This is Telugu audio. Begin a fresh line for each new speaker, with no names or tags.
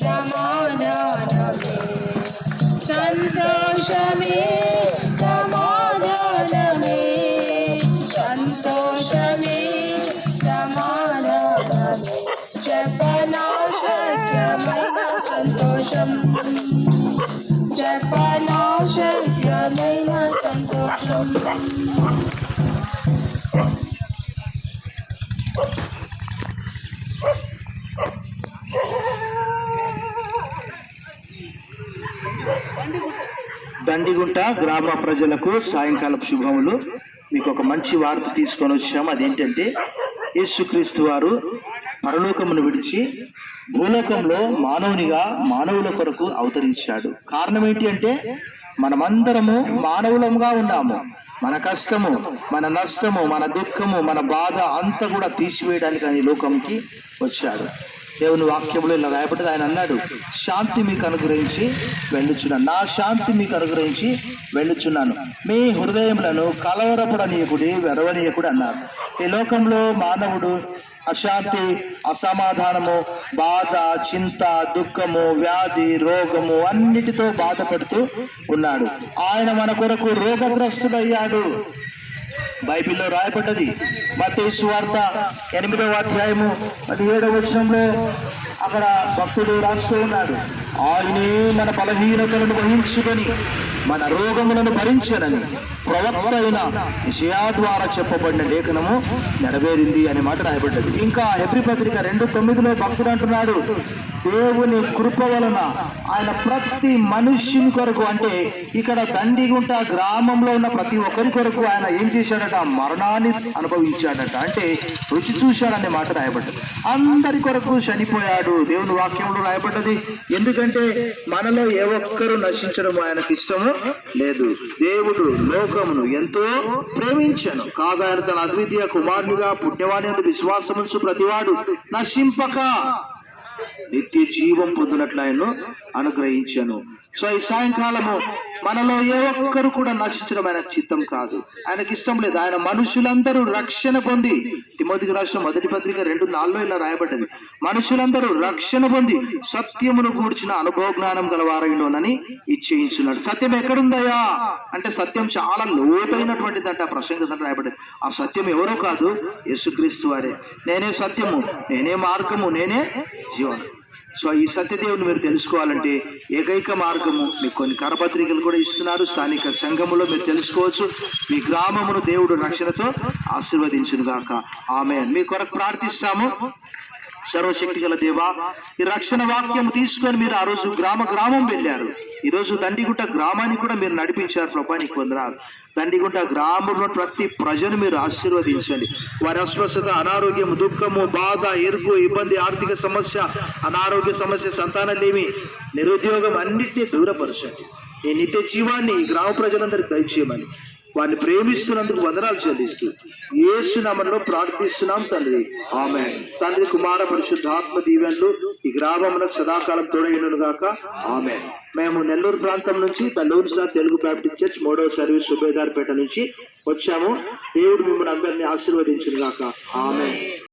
సమాధానమే, సంతోషమే సమాధానమే, సంతోషమే సమాధానమే, చెప్పనా సత్యమైన సంతోషం, చెప్పనా సత్యమైన సంతోషం.
దండిగుంట గ్రామ ప్రజలకు సాయంకాలపు శుభములు. మీకు ఒక మంచి వార్త తీసుకొని వచ్చాము. అదేంటంటే యేసుక్రీస్తు వారు పరలోకమును విడిచి భూలోకంలో మానవునిగా మానవుల కొరకు అవతరించాడు. కారణం ఏంటి అంటే మనమందరము మానవులముగా ఉన్నాము. మన కష్టము, మన నష్టము, మన దుఃఖము, మన బాధ అంతా కూడా తీసివేయడానికి ఆయన లోకంకి వచ్చాడు. దేవుని వాక్యంలో ఇలా రాయబడ్డది. ఆయన అన్నాడు, శాంతి మీకు అనుగ్రహించి వెళ్ళుచున్నాను, నా శాంతి మీకు అనుగ్రహించి వెళ్ళుచున్నాను, మీ హృదయములను కలవరపడనీయకుడి, వెరవనీయకుడు అన్నారు. ఈ లోకంలో మానవుడు అశాంతి, అసమాధానము, బాధ, చింత, దుఃఖము, వ్యాధి, రోగము అన్నిటితో బాధపడుతూ ఉన్నాడు. ఆయన మన కొరకు రోగగ్రస్తుడయ్యాడు. బైబిల్లో రాయబడ్డది. మత్తయి సువార్త 8వ అధ్యాయము 17వ వచనంలో అక్కడ భక్తుడు రాస్తూ ఉన్నాడు, ఆయనే మన బలహీనతలను వహించుకొని మన రోగములను భరించనని ప్రవక్త అయిన యెషయా ద్వారా చెప్పబడిన లేఖనము నెరవేరింది అనే మాట రాయబడ్డది. ఇంకా హెబ్రీ పత్రిక 2:9లో భక్తుడు అంటున్నాడు, దేవుని కృప వలన ఆయన ప్రతి మనుష్యుని కొరకు, అంటే ఇక్కడ దండిగుంట గ్రామంలో ఉన్న ప్రతి ఒక్కరి కొరకు ఆయన ఏం చేశాడట, మరణాన్ని అనుభవించాడట. అంటే రుచి చూశాడనే మాట రాయబడ్డది. అందరి కొరకు చనిపోయాడు. దేవుని వాక్యంలో రాయబడ్డది. ఎందుకంటే మనలో ఏ ఒక్కరు నశించడం ఆయనకు ఇష్టము లేదు. దేవుడు లోకమును ఎంతో ప్రేమించను కాగా ఆయన తన అద్వితీయ కుమారునిగా పుణ్యవాణి అందు విశ్వాసముంచు ప్రతివాడు నశింపక నిత్య జీవం పొందినట్లు ఆయన అనుగ్రహించాను. సో ఈ సాయంకాలము మనలో ఏ ఒక్కరు కూడా నశించడం ఆయనకు చిత్తం కాదు, ఆయనకి ఇష్టం లేదు. ఆయన మనుషులందరూ రక్షణ పొంది, తిమోతికి రాసిన 1 పత్రిక 2:4 ఇలా రాయబడ్డది, మనుషులందరూ రక్షణ పొంది సత్యమును గూర్చిన అనుభవ జ్ఞానం గలవారైనని ఇచ్చేయించున్నాడు. సత్యం ఎక్కడుందయ్యా అంటే సత్యం చాలా లోతైనటువంటిదంట. ఆ ప్రసంగం రాయబడ్డది. ఆ సత్యం ఎవరో కాదు, యేసుక్రీస్తు వారే. నేనే సత్యము, నేనే మార్గము, నేనే జీవనం. సో ఈ సత్యదేవుని మీరు తెలుసుకోవాలంటే ఏకైక మార్గము, మీకు కొన్ని కరపత్రికలు కూడా ఇస్తున్నారు, స్థానిక సంఘములో మీరు తెలుసుకోవచ్చు. మీ గ్రామమును దేవుడు రక్షణతో ఆశీర్వదించును గాక. ఆమేన్. మీ కొరకు ప్రార్థిస్తాము. సర్వశక్తి గల దేవా, ఈ రక్షణ వాక్యం తీసుకొని మీరు ఆ రోజు గ్రామం వెళ్ళారు. ఈరోజు దండిగుంట గ్రామాన్ని కూడా మీరు నడిపించారు. ప్రభానికి వందనాలు. దండిగుంట గ్రామంలో ప్రతి ప్రజను మీరు ఆశీర్వదించండి. వారి అస్వస్థత, అనారోగ్యం, దుఃఖము, బాధ, ఎరుపు, ఇబ్బంది, ఆర్థిక సమస్య, అనారోగ్య సమస్య, సంతానలేమి, నిరుద్యోగం అన్నింటినీ దూరపరచండి. ఈ నిత్య జీవాన్ని ఈ గ్రామ ప్రజలందరికీ దయచేయమని వారిని ప్రేమిస్తున్నందుకు వందనాలు చెల్లిస్తూ యేసు నామములో ప్రార్థిస్తున్నాం తండ్రి. ఆమేన్. తండ్రి, కుమార, పరిశుద్ధాత్మ దీవెనలు ఈ గ్రామములకు సదాకాలం తోడైనను గాక. ఆమేన్. మేము నెల్లూరు ప్రాంతం నుంచి Talluru sir Telugu Baptist church 3వ సర్వీస్ సుబేదార్పేట నుంచి వచ్చాము. దేవుడు మిమ్మల్ని అందరినీ ఆశీర్వదించును గాక. ఆమేన్.